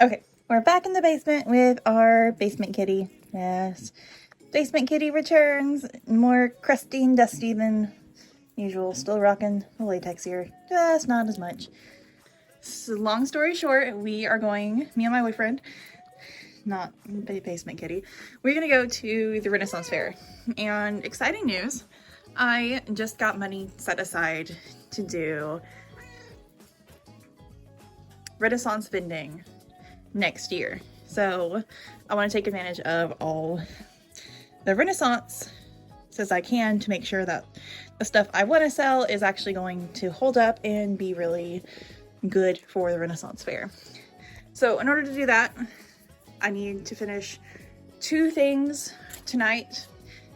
Okay, we're back in the basement with our basement kitty. Yes, basement kitty returns. More crusty and dusty than usual. Still rocking the latex here, just not as much. So long story short, we are going, me and my boyfriend, not basement kitty, we're gonna go to the Renaissance Fair. And exciting news, I just got money set aside to do Renaissance vending next year. So I want to take advantage of all the Renaissance as I can to make sure that the stuff I want to sell is actually going to hold up and be really good for the Renaissance Fair. So in order to do that, I need to finish 2 things tonight.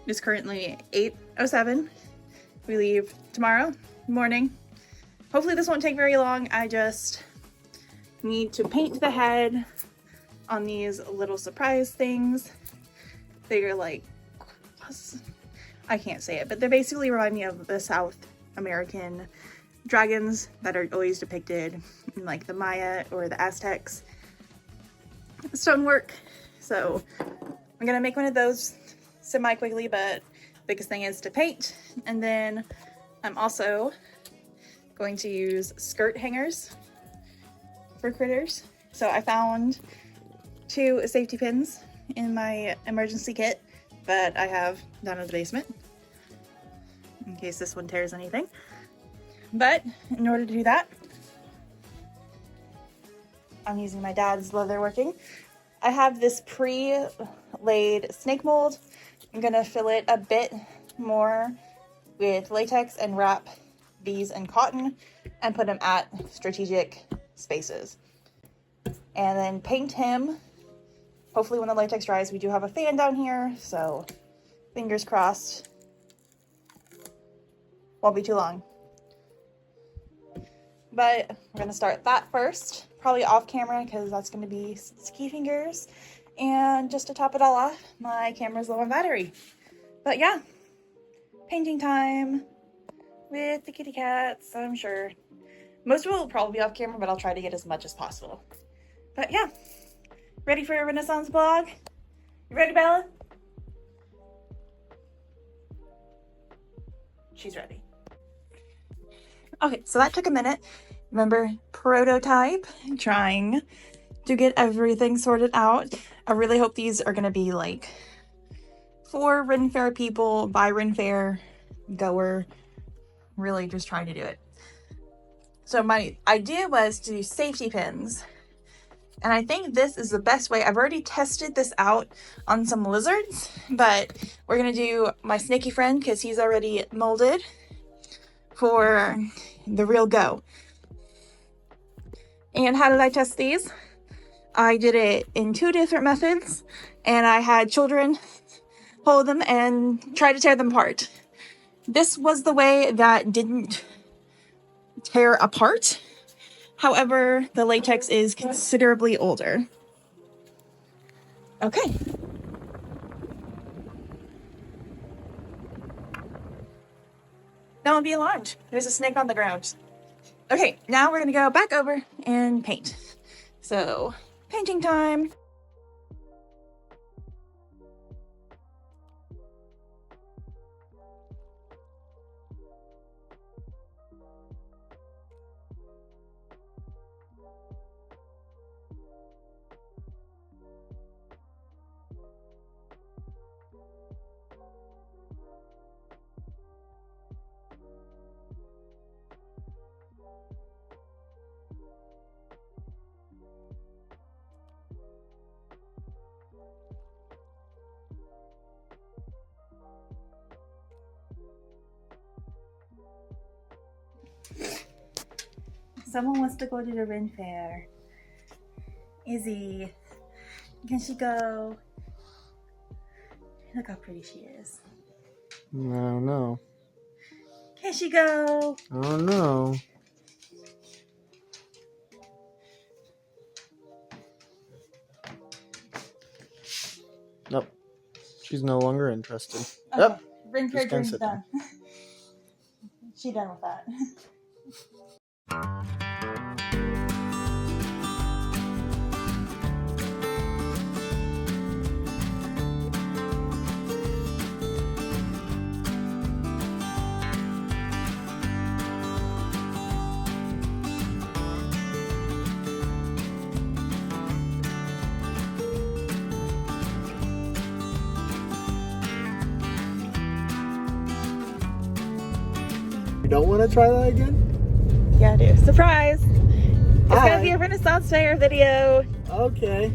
It is currently 8:07. We leave tomorrow morning. Hopefully this won't take very long. I just need to paint the head on these little surprise things. They're like, I can't say it, but they basically remind me of the South American dragons that are always depicted in like the Maya or the Aztecs stonework. So I'm gonna make one of those semi quickly, but biggest thing is to paint. And then I'm also going to use skirt hangers for critters. So I found 2 safety pins in my emergency kit that I have down in the basement in case this one tears anything. But in order to do that, I'm using my dad's leatherworking. I have this pre-laid snake mold. I'm gonna fill it a bit more with latex and wrap these in cotton and put them at strategic spaces. And then paint him. Hopefully when the latex dries, we do have a fan down here, so fingers crossed. Won't be too long. But we're gonna start that first, probably off camera because that's gonna be ski fingers. And just to top it all off, my camera's low on battery. But yeah, painting time with the kitty cats, I'm sure. Most of it will probably be off camera, but I'll try to get as much as possible. But yeah, ready for a Renaissance vlog? You ready, Bella? She's ready. Okay, so that took a minute. Remember, prototype, trying to get everything sorted out. I really hope these are gonna be like for Ren Fair people, by Ren Fair goer, really just trying to do it. So my idea was to do safety pins. And I think this is the best way. I've already tested this out on some lizards, but we're gonna do my snaky friend because he's already molded for the real go. And how did I test these? I did it in 2 different methods, and I had children hold them and try to tear them apart. This was the way that didn't tear apart. However, the latex is considerably older. Okay. Don't be alarmed. There's a snake on the ground. Okay, now we're gonna go back over and paint. So, painting time. Someone wants to go to the Ren Fair. Izzy, can she go? Look how pretty she is. I don't know. Can she go? I don't know. Nope. She's no longer interested. Okay. Yep. Ren Fair Just gonna dream's sit done. She done with that. don't want to try that again? Yeah, I do. Surprise! It's Hi. gonna be a Renaissance Faire video. Okay.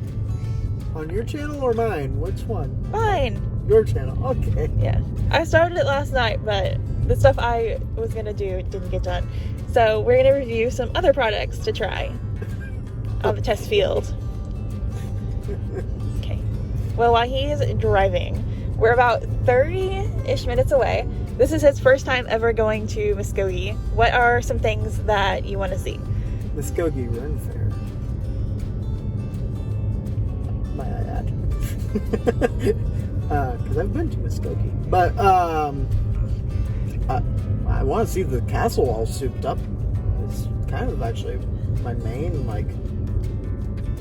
On your channel or mine? Which one? Fine. Your channel. Okay. Yeah. I started it last night, but the stuff I was gonna do didn't get done. So we're gonna review some other products to try on the test field. Okay. Well, while he's driving, we're about 30-ish minutes away. This is his first time ever going to Muskogee. What are some things that you want to see? Muskogee Ren Fair. Might I add? Because I've been to Muskogee. But, I want to see the castle all souped up. It's kind of actually my main, like,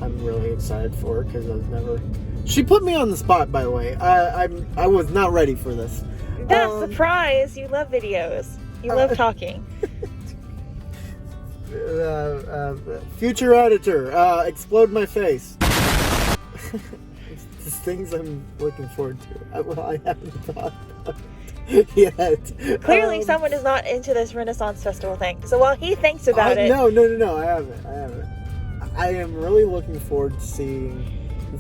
I'm really excited for because I've never... She put me on the spot, by the way. I was not ready for this. Surprise! You love videos. You love talking. Future editor, explode my face. It's things I'm looking forward to. Well, I haven't thought about it yet. Clearly, someone is not into this Renaissance Festival thing. So while he thinks about it... No, I haven't. I am really looking forward to seeing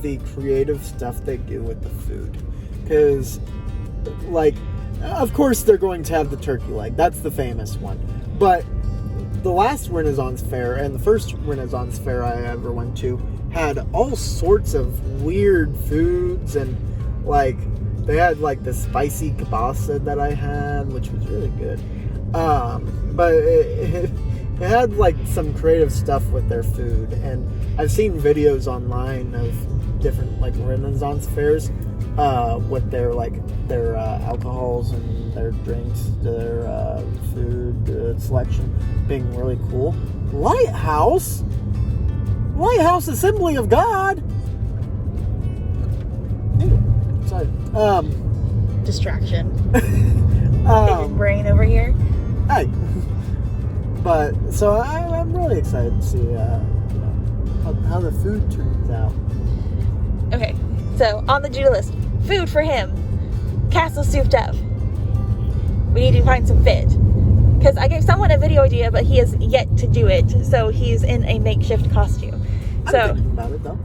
the creative stuff they do with the food. Because, like, of course they're going to have the turkey leg. That's the famous one. But the last Renaissance Fair and the first Renaissance Fair I ever went to had all sorts of weird foods, and like they had like the spicy kibasa that I had, which was really good. But it had like some creative stuff with their food, and I've seen videos online of different like Renaissance fairs with their alcohols and their drinks, their food selection being really cool. Lighthouse Assembly of God. Ew, sorry. Distraction. Big brain over here. Hey. But so I'm really excited to see how the food turns out. Okay, so on the to-do list, food for him. Castle souped up. We need to find some fit. Because I gave someone a video idea, but he has yet to do it. So he's in a makeshift costume. I'm thinking about it though.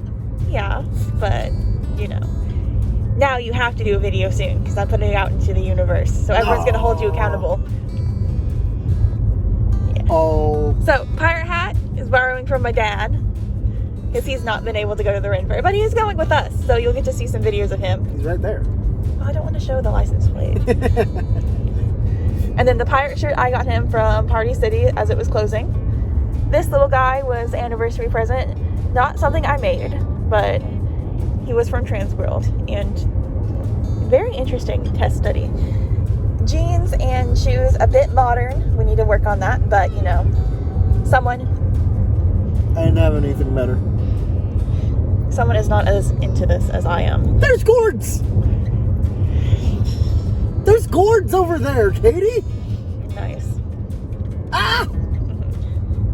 Yeah, but you know. Now you have to do a video soon because I'm putting it out into the universe. So everyone's going to hold you accountable. Yeah. Oh. So Pirate Hat is borrowing from my dad because he's not been able to go to the Ren Fair. But he's going with us. So you'll get to see some videos of him. He's right there. Oh, I don't want to show the license plate. And then the pirate shirt I got him from Party City as it was closing. This little guy was anniversary present. Not something I made, but he was from Transworld. And very interesting test study. Jeans and shoes, a bit modern. We need to work on that, but you know, someone... I didn't have anything better. Someone is not as into this as I am. There's gourds! There's gourds over there, Katie! Nice. Ah!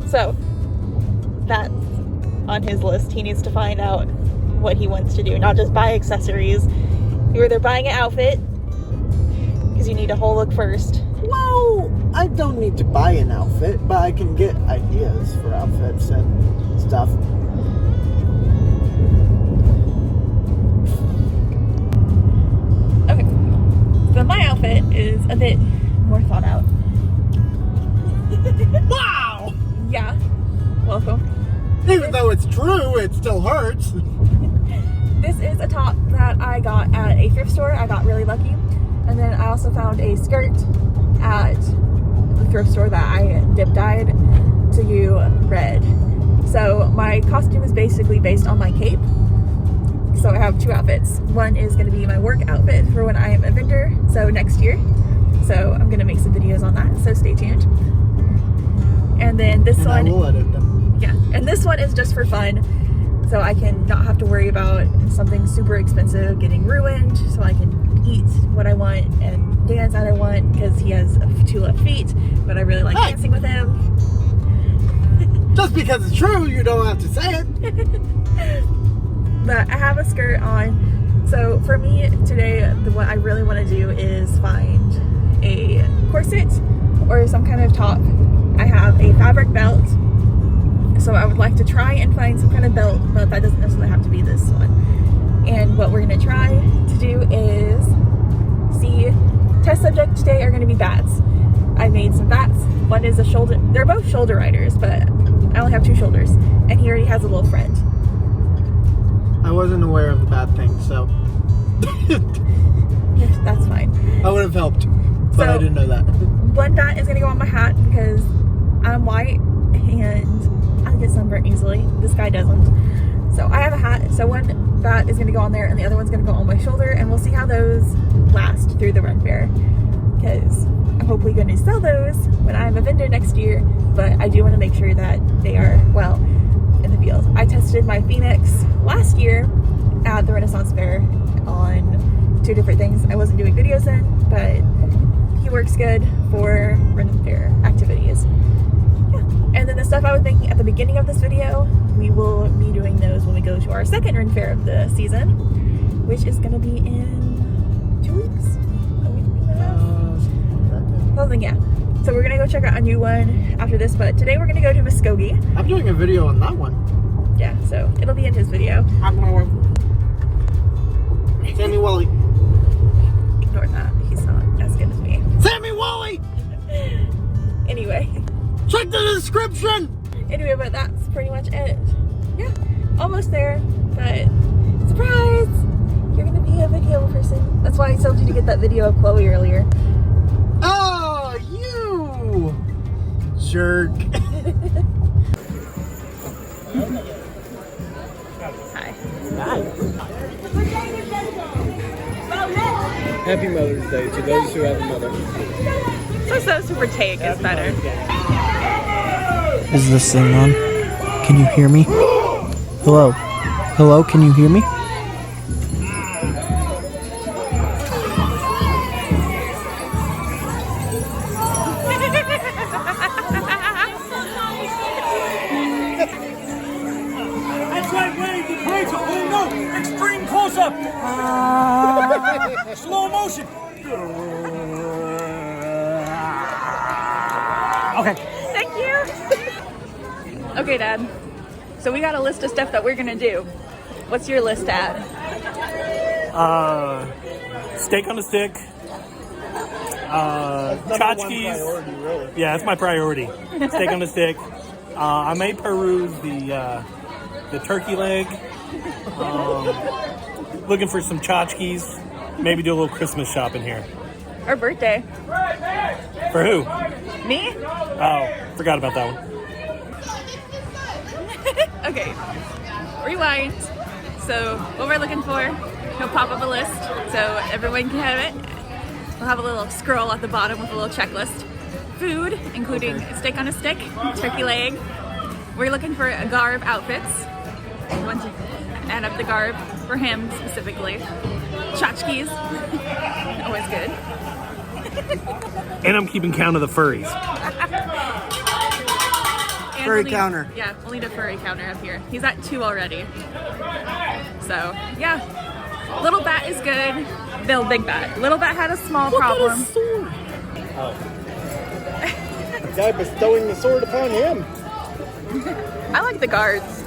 So, that's on his list. He needs to find out what he wants to do, not just buy accessories. You're either buying an outfit, because you need a whole look first. Well, I don't need to buy an outfit, but I can get ideas for outfits and stuff. Okay, so my outfit is a bit more thought out. Wow! Yeah, welcome. Even though it's true, it still hurts. This is a top that I got at a thrift store. I got really lucky. And then I also found a skirt at the thrift store that I dip-dyed to red. So my costume is basically based on my cape. So I have two outfits. One is going to be my work outfit for when I am a vendor, so next year. So I'm going to make some videos on that, so stay tuned. And then this one... I will edit them. Yeah, and this one is just for fun. So I can not have to worry about something super expensive getting ruined, so I can eat what I want and dance that I want, because he has two left feet, but I really like dancing with him. Just because it's true, you don't have to say it. But I have a skirt on. So for me today, what I really want to do is find a corset or some kind of top. I have a fabric belt, so I would like to try and find some kind of belt, but that doesn't necessarily have to be this one. And what we're gonna try to do is see, test subject today are gonna be bats. I made some bats. One is a shoulder, they're both shoulder riders, but I only have 2 shoulders, and he already has a little friend. I wasn't aware of the bad thing, so That's fine. I would have helped, but I didn't know that. One bat is gonna go on my hat because I'm white and I get sunburned easily. This guy doesn't. So I have a hat, so one bat is gonna go on there and the other one's gonna go on my shoulder, and we'll see how those last through the run fair, because I'm hopefully going to sell those when I'm a vendor next year, but I do want to make sure that they are well in the field. I tested my Phoenix last year at the Renaissance Fair on 2 different things I wasn't doing videos in, but he works good for run fair activities. Yeah. And then the stuff I was thinking at the beginning of this video, we will be doing those when we go to our second run fair of the season, which is going to be in 2 weeks. A week and a half. Something, yeah. So we're gonna go check out a new one after this, but today we're gonna go to Muskogee. I'm doing a video on that one. Yeah, so it'll be in his video. SammyWally. Ignore that. He's not as good as me. SammyWally! Anyway. Check the description! Anyway, but that's pretty much it. Yeah, almost there, but surprise! You're gonna be a video person. That's why I told you to get that video of Chloe earlier. Oh, you jerk. Hi. Hi. Happy Mother's Day to those who have a mother. So super take is better. Is this thing on? Can you hear me? Hello? Hello, can you hear me? That's right, Wade. The brakes. Oh no! Extreme close-up. Slow motion. Okay. Thank you. Okay, Dad. So we got a list of stuff that we're gonna do. What's your list, Dad? Steak on a stick. Tchotchkes. Really. Yeah, that's my priority. Steak on a stick. I may peruse the turkey leg. Looking for some tchotchkes. Maybe do a little Christmas shopping here. Our birthday. For who? Me? Oh, forgot about that one. Okay. Rewind. So what we're looking for, he'll pop up a list so everyone can have it. We'll have a little scroll at the bottom with a little checklist. Food, including steak on a stick, turkey leg. We're looking for garb outfits. We want to add up the garb for him specifically. Tchotchkes, always good. And I'm keeping count of the furries. And Furry we'll counter. Yeah, we'll need a furry counter up here. He's at 2 already. So, yeah. Little bat is good. Bill, big bat. Little bat had a small problem. The guy bestowing the sword upon him. I like the guards.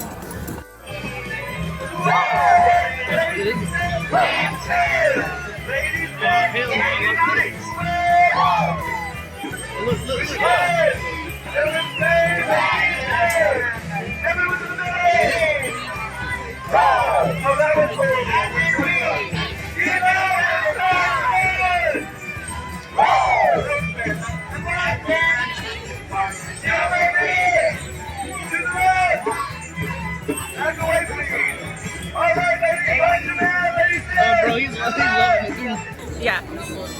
Yeah.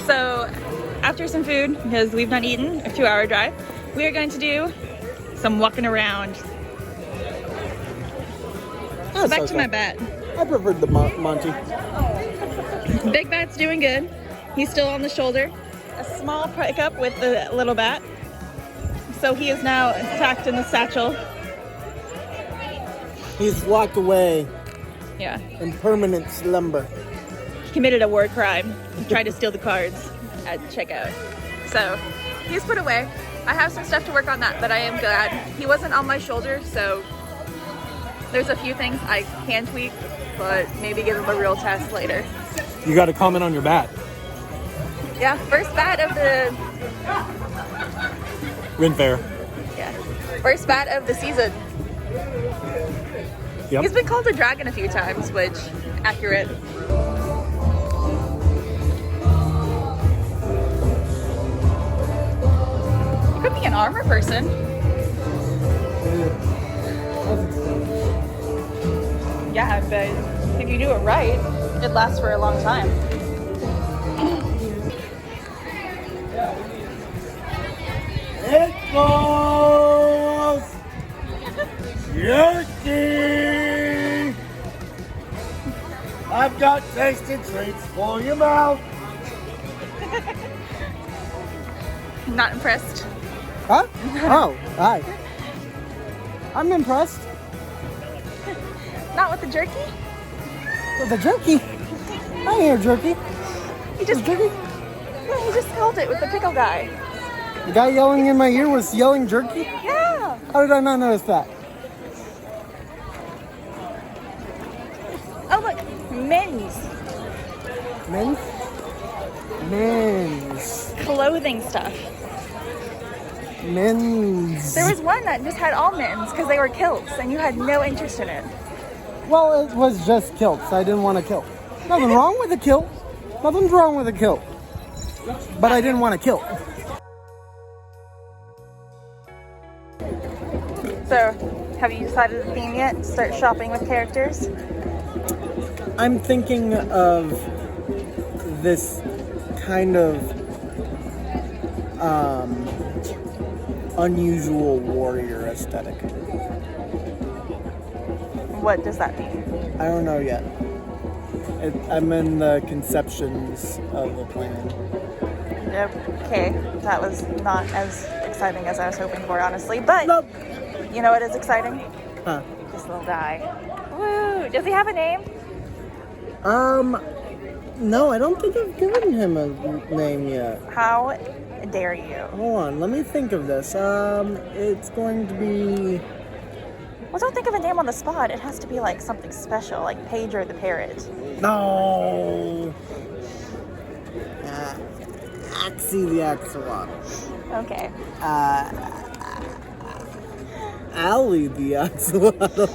So after some food, because we've not eaten, a 2-hour drive, we are going to do some walking around. So back to my bat. I preferred the Monty. Big bat's doing good. He's still on the shoulder. A small pickup with the little bat. So he is now tucked in the satchel. He's locked away Yeah. in permanent slumber. Committed a war crime. He tried to steal the cards at checkout. So he's put away. I have some stuff to work on that, but I am glad. He wasn't on my shoulder, so there's a few things I can tweak, but maybe give him a real test later. You got to comment on your bat. Yeah, first bat of the... Ren Fair. Yeah, first bat of the season. Yep. He's been called a dragon a few times, which, accurate. You could be an armor person. Yeah, but if you do it right, it lasts for a long time. It goes! Yucky! I've got tasty treats for your mouth. Not impressed. Huh? Oh, hi. I'm impressed. Not with the jerky? With the jerky. I hear jerky. He just Jerky? Yeah, he just called it with the pickle guy. The guy yelling in my ear was yelling jerky? Yeah. How did I not notice that? Oh look, men's Men's? Men's. clothing stuff. Men's. There was one that just had all men's because they were kilts, and you had no interest in it. Well, it was just kilts. I didn't want a kilt. Nothing wrong with a kilt. Nothing's wrong with a kilt. But I didn't want a kilt. So, have you decided the theme yet? Start shopping with characters? I'm thinking of this kind of unusual warrior aesthetic. What does that mean? I don't know yet. I'm in the conceptions of the plan. Okay, that was not as exciting as I was hoping for, honestly. But Nope. you know what is exciting? Huh. This little guy. Woo! Does he have a name? No, I don't think I've given him a name yet. How dare you? Hold on, let me think of this. It's going to be... Well, don't think of a name on the spot. It has to be like something special, like Pedro the Parrot. No! Axie the Axolotl. Okay. Allie the Axolotl.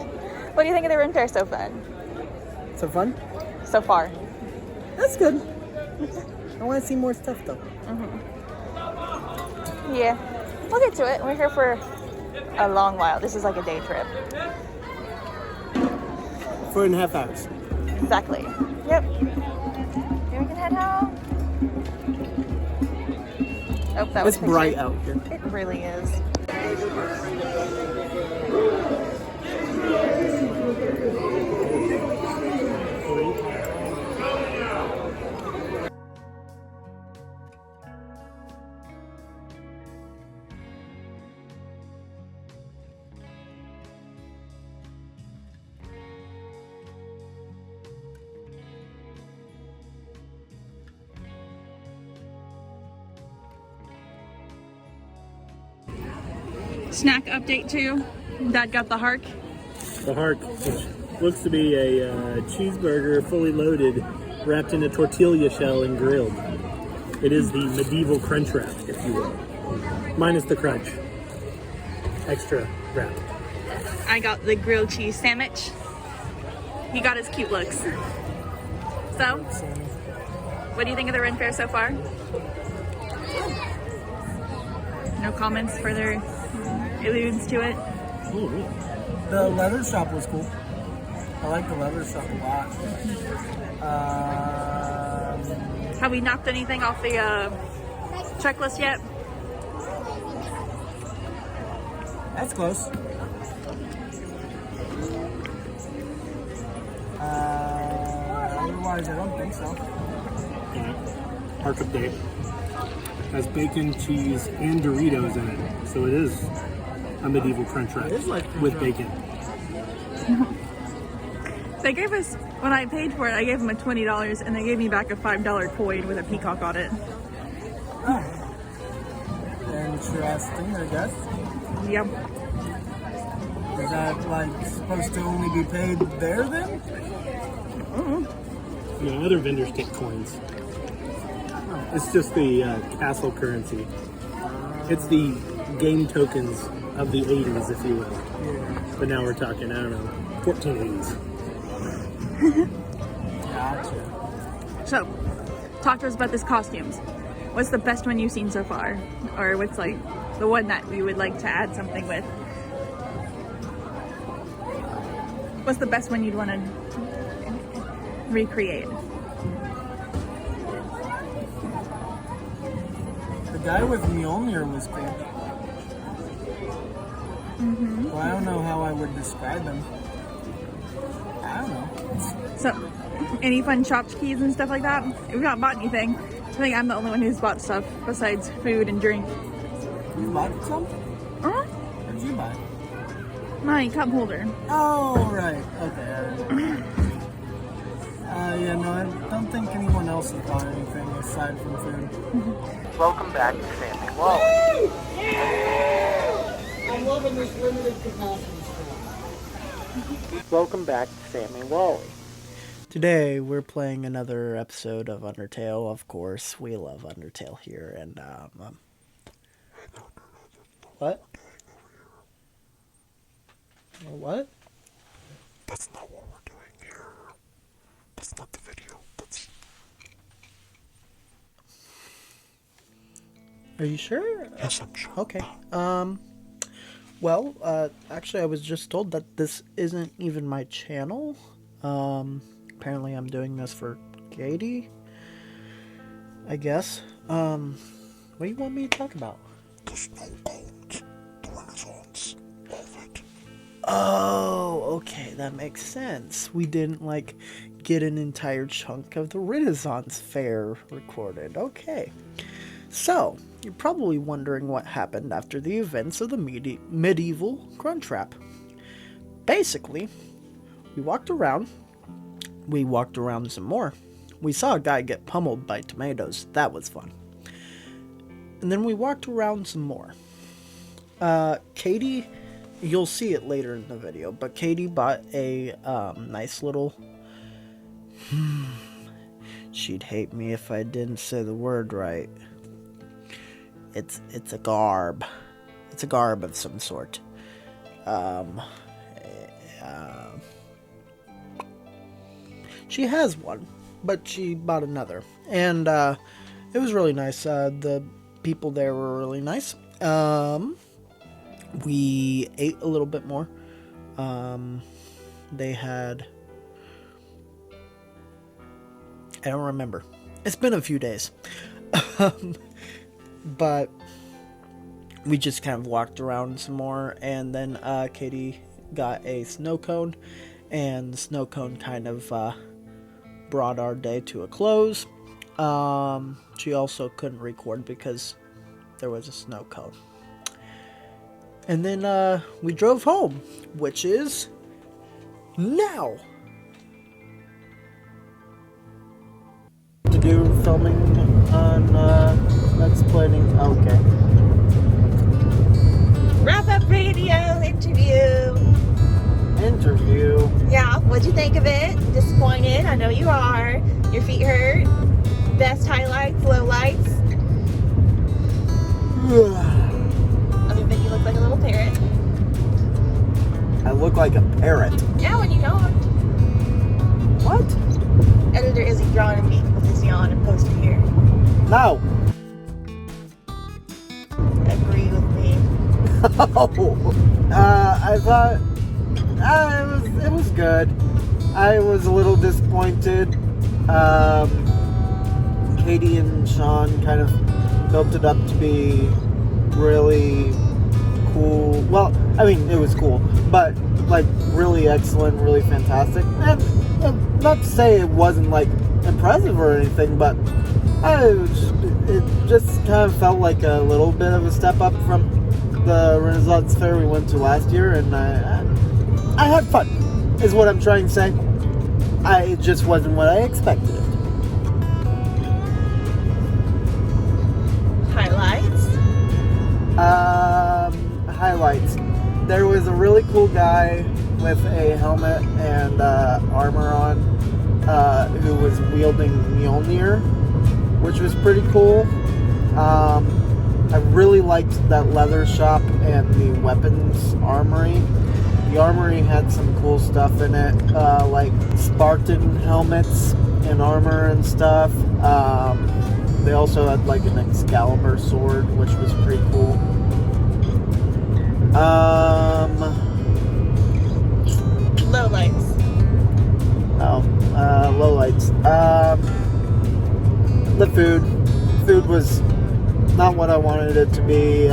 What do you think of the Ren Fair so far? So fun? So far. That's good. I want to see more stuff though. Yeah. We'll get to it. We're here for a long while. This is like a day trip. 4.5 hours. Exactly. Yep. Here we can head home. Oh, that was It's bright out here. It really is. Snack update too. Dad got the hark. The Hark, which looks to be a cheeseburger fully loaded, wrapped in a tortilla shell and grilled. It is the medieval crunch wrap, if you will. Minus the crunch. Extra wrap. I got the grilled cheese sandwich. He got his cute looks. So, what do you think of the Ren Fair so far? No comments, further alludes to it? Oh, really? The leather shop was cool. I like the leather shop a lot. Have we knocked anything off the checklist yet? That's close. Otherwise, I don't think so. Yeah. Hark update. Has bacon, cheese, and Doritos in it. So it is a medieval crunch wrap It is like crunch with wrap. bacon. They gave us, when I paid for it, I gave them a $20 and they gave me back a $5 coin with a peacock on it. Interesting, I guess. Yep. Is that like supposed to only be paid there then? No, other vendors take coins. It's just the castle currency. It's the game tokens of the 80s, if you will. Yeah. But now we're talking, I don't know, 1480s. Gotcha. So, talk to us about this costumes. What's the best one you've seen so far? Or what's like the one that we would like to add something with? What's the best one you'd want to recreate? The guy with Mjolnir was cool. Well, I don't know how I would describe him. I don't know. So, any fun tchotchkes and stuff like that? We've not bought anything. I think I'm the only one who's bought stuff besides food and drink. You bought some? Uh-huh. What did you buy? My cup holder. Oh, right. Okay. Yeah, no, I don't think anyone else has bought anything aside from food. Welcome back to SammyWally. I'm loving this limited capacity stuff. Welcome back to SammyWally. Today we're playing another episode of Undertale. Of course, we love Undertale here, and what? What? That's not what we're doing here. That's not the video. That's... Are you sure? Yes, I'm sure. Okay. Well, actually I was just told that this isn't even my channel. Apparently I'm doing this for Katie, I guess. What do you want me to talk about? The snow cones, the Renaissance, all of it. Oh, okay, that makes sense. We didn't, like, get an entire chunk of the Renaissance Fair recorded. Okay. So, you're probably wondering what happened after the events of the medieval Crunchwrap. Basically, we walked around some more. We saw a guy get pummeled by tomatoes. That was fun. And then we walked around some more. Katie, you'll see it later in the video, but Katie bought a nice little... She'd hate me if I didn't say the word right. It's a garb. It's a garb of some sort. She has one, but she bought another. And it was really nice. The people there were really nice. We ate a little bit more. They had... I don't remember. It's been a few days. But we just kind of walked around some more, and then Katie got a snow cone, and the snow cone kind of brought our day to a close. She also couldn't record because there was a snow cone. And then we drove home, which is now. To do filming on explaining. Okay. Wrap up radio interview. Yeah, what'd you think of it? Disappointed? I know you are. Your feet hurt. Best highlights, lowlights. Other than you look like a little parrot. I look like a parrot. Yeah, when you don't. What? Editor isn't drawing a meat with his yawn and posted here. No. Agree with me. I thought it was good. I was a little disappointed. Katie and Shawn kind of built it up to be really cool. Well, I mean, it was cool, but like really excellent, really fantastic. And not to say it wasn't like impressive or anything, but it just kind of felt like a little bit of a step up from the Renaissance Fair we went to last year, and I had fun, is what I'm trying to say. It just wasn't what I expected it. Highlights? there was a really cool guy with a helmet and armor on who was wielding Mjolnir, which was pretty cool. I really liked that leather shop and the weapons armory. The armory had some cool stuff in it, like Spartan helmets and armor and stuff. They also had like an Excalibur sword, which was pretty cool. Lowlights. Lowlights. The food. Food was not what I wanted it to be.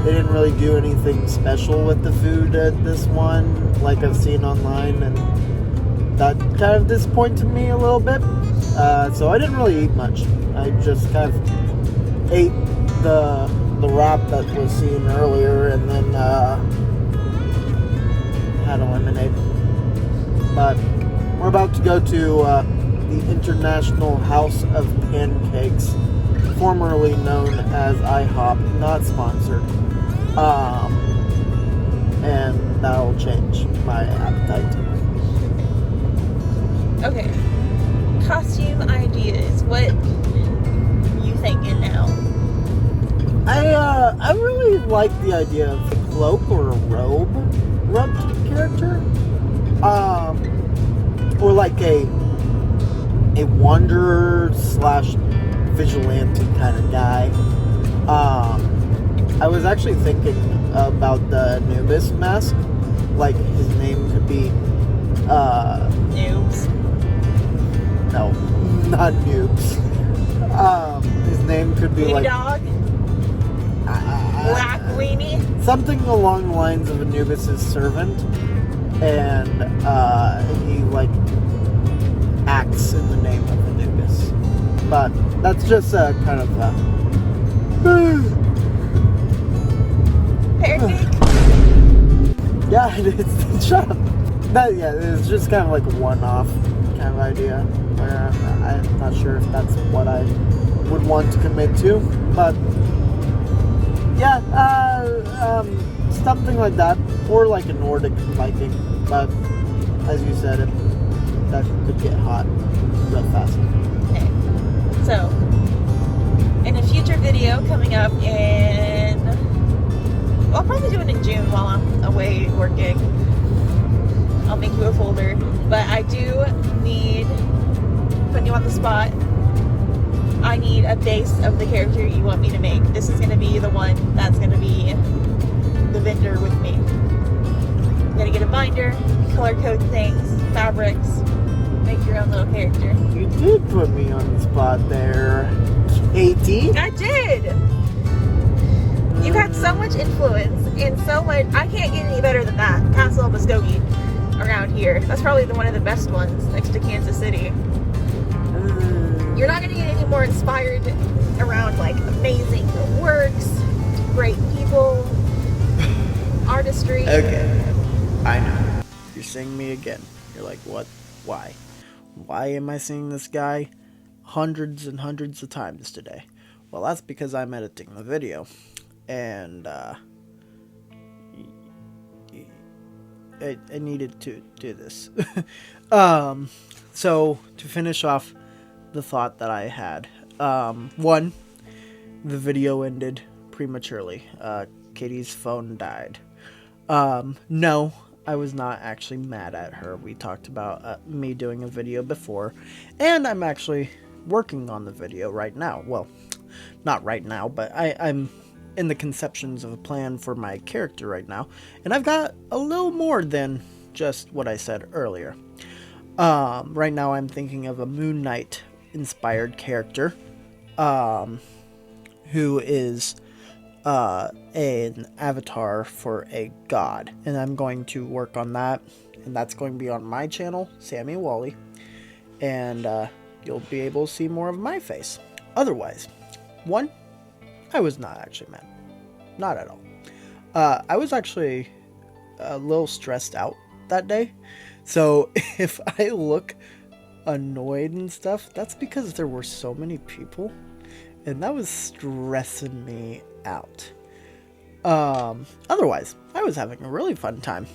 They didn't really do anything special with the food at this one, like I've seen online, and that kind of disappointed me a little bit. So I didn't really eat much. I just kind of ate the wrap that was seen earlier, and then had a lemonade. But we're about to go to the International House of Pancakes, formerly known as IHOP, not sponsored. And that'll change my appetite. Okay. Costume ideas. What you thinking now? I really like the idea of a cloak or a robe rubbed character. Or like a wanderer / vigilante kind of guy. I was actually thinking about the Anubis mask. Like, his name could be, Noobs. no, not Noobs. His name could be Weenie like... dog. Black weenie. Something along the lines of Anubis' servant. And, he, like, acts in the name of Anubis. But that's just kind of Pancake. yeah, it's shut up. It's just kind of like a one-off kind of idea where I'm not sure if that's what I would want to commit to, but yeah, something like that, or like a Nordic Viking. But as you said, that could get hot real fast. Okay. So, in a future video coming up in... I'll probably do it in June while I'm away working. I'll make you a folder. But I do need, putting you on the spot, I need a base of the character you want me to make. This is going to be the one that's going to be the vendor with me. You gotta get a binder, color code things, fabrics, make your own little character. You did put me on the spot there, Katie. I did! You've had so much influence and so much. I can't get any better than that. Castle Muskogee around here. That's probably one of the best ones next to Kansas City. You're not gonna get any more inspired around like amazing works, great people, artistry. Okay, I know. You're seeing me again. You're like, what? Why? Why am I seeing this guy hundreds and hundreds of times today? Well, that's because I'm editing the video. And, I needed to do this. So, to finish off the thought that I had. One, the video ended prematurely. Katie's phone died. No, I was not actually mad at her. We talked about me doing a video before, and I'm actually working on the video right now. Well, not right now, but I'm in the conceptions of a plan for my character right now, and I've got a little more than just what I said earlier. Right now I'm thinking of a Moon Knight inspired character, who is an avatar for a god, and I'm going to work on that, and that's going to be on my channel, SammyWally, and you'll be able to see more of my face. Otherwise, one, I was not actually mad. Not at all. I was actually a little stressed out that day. So if I look annoyed and stuff, that's because there were so many people. And that was stressing me out. Otherwise, I was having a really fun time.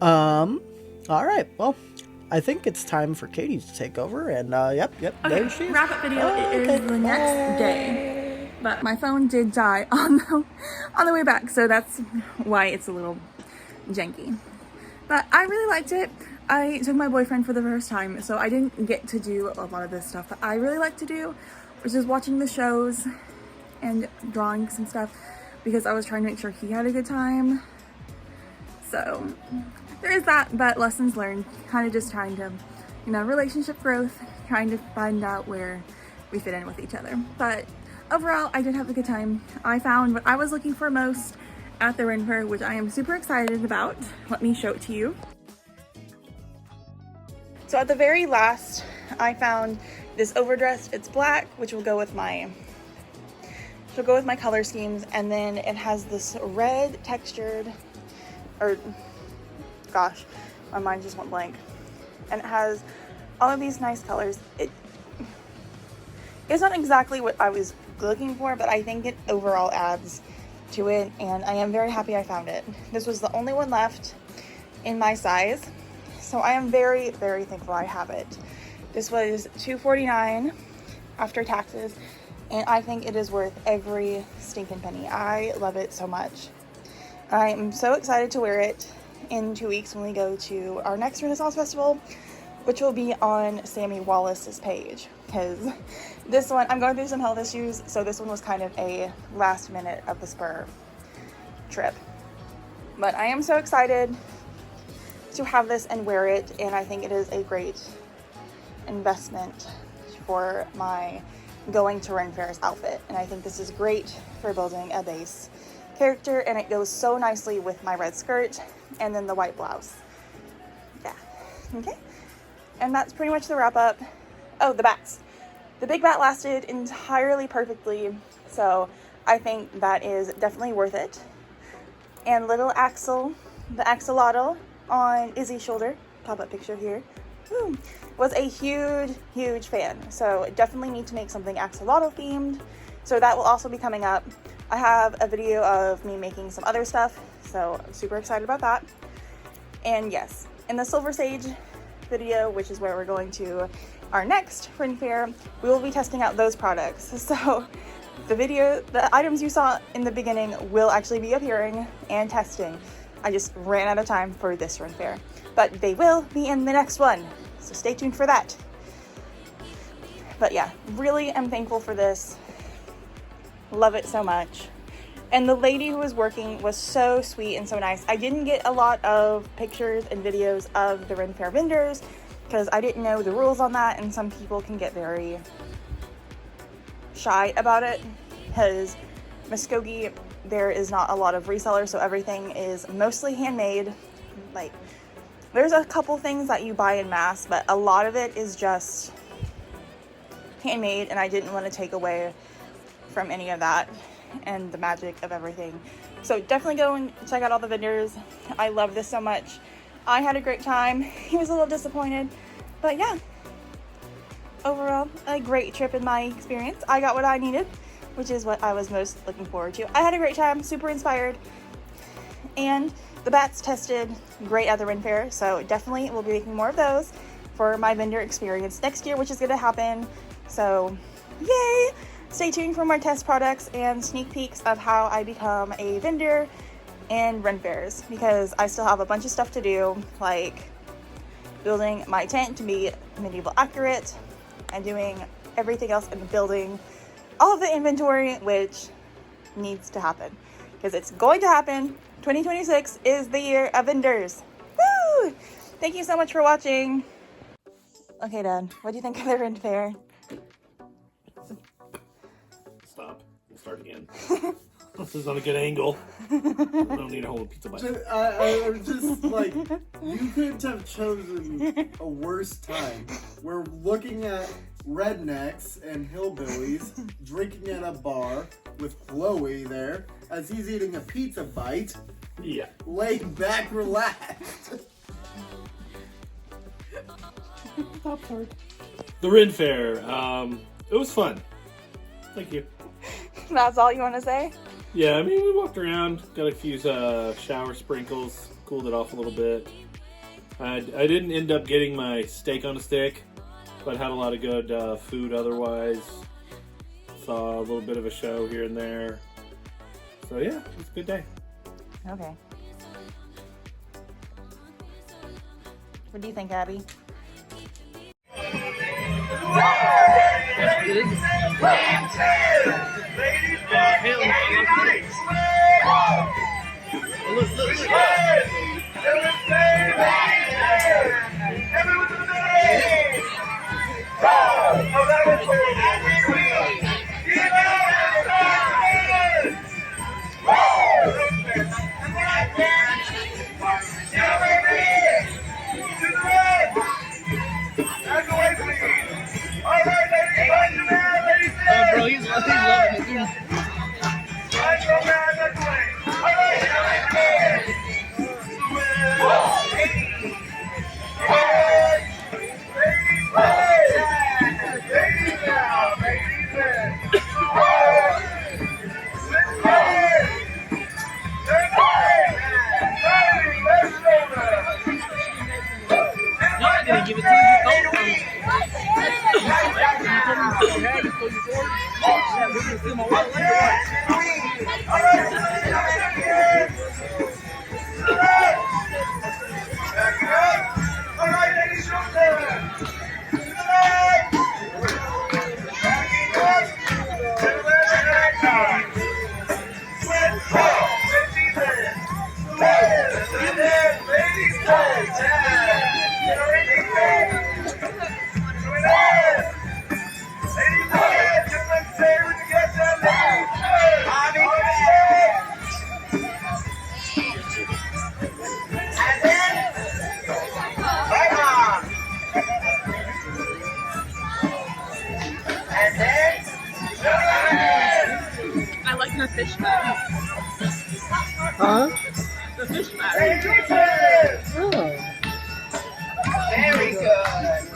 All right, well, I think it's time for Katie to take over, and yep, there she is. Wrap-up video is the next day, but my phone did die on the way back, so that's why it's a little janky. But I really liked it. I took my boyfriend for the first time, so I didn't get to do a lot of this stuff that I really like to do, which is watching the shows and drawing some stuff, because I was trying to make sure he had a good time. So there is that, but lessons learned, kind of just trying to, relationship growth, trying to find out where we fit in with each other. But overall, I did have a good time. I found what I was looking for most at the Ren Fair, which I am super excited about. Let me show it to you. So at the very last, I found this overdress. It's black, which will go with my color schemes, and then it has this red textured, gosh, my mind just went blank. And it has all of these nice colors. It's not exactly what I was looking for, but I think it overall adds to it, and I am very happy I found it. This was the only one left in my size, so I am very, very thankful I have it. This was $2.49 after taxes, and I think it is worth every stinking penny. I love it so much. I am so excited to wear it in 2 weeks when we go to our next Renaissance Festival, which will be on SammyWally's page, because this one, I'm going through some health issues, so this one was kind of a last minute of the spur trip. But I am so excited to have this and wear it, and I think it is a great investment for my going to Ren Fair's outfit. And I think this is great for building a base character, and it goes so nicely with my red skirt and then the white blouse. Yeah, okay. And that's pretty much the wrap up. Oh, the bats. The big bat lasted entirely perfectly, so I think that is definitely worth it. And little Axel, the axolotl on Izzy's shoulder, pop-up picture here, was a huge fan. So definitely need to make something axolotl themed. So that will also be coming up. I have a video of me making some other stuff, so I'm super excited about that. And yes, in the Silver Sage video, which is where we're going to our next Ren Fair, we will be testing out those products. So the items you saw in the beginning will actually be appearing and testing. I just ran out of time for this Ren Fair, but they will be in the next one, so stay tuned for that. But yeah, really am thankful for this. Love it so much. And the lady who was working was so sweet and so nice. I didn't get a lot of pictures and videos of the Ren Fair vendors because I didn't know the rules on that, and some people can get very shy about it because Muskogee, there is not a lot of resellers, so everything is mostly handmade. Like, there's a couple things that you buy in mass, but a lot of it is just handmade, and I didn't want to take away from any of that and the magic of everything. So definitely go and check out all the vendors. I love this so much. I had a great time. He was a little disappointed, but yeah, overall a great trip in my experience. I got what I needed, which is what I was most looking forward to. I had a great time, super inspired, and the bats tested great at the Ren Fair, so definitely we'll be making more of those for my vendor experience next year, which is going to happen. So yay! Stay tuned for more test products and sneak peeks of how I become a vendor in Ren Fairs, because I still have a bunch of stuff to do, like building my tent to be medieval accurate and doing everything else in the building, all of the inventory, which needs to happen because it's going to happen. 2026 is the year of vendors. Woo! Thank you so much for watching. Okay, Dad, what do you think of the Ren Fair? Stop. We'll start again. This is on a good angle. I don't need a whole pizza bite. I'm just like, you couldn't have chosen a worse time. We're looking at rednecks and hillbillies drinking at a bar with Chloe there as he's eating a pizza bite. Yeah. Laid back, relaxed. The Ren Fair. It was fun. Thank you. That's all you want to say? Yeah, I mean, we walked around, got a few shower sprinkles, cooled it off a little bit. I didn't end up getting my steak on a stick, but had a lot of good food otherwise. Saw a little bit of a show here and there. So yeah, it was a good day. Okay. What do you think, Abby? Bro, he's loving it. Not gonna give it to you. I like her fish mouth. Huh? The fish mouth. Oh. Very good.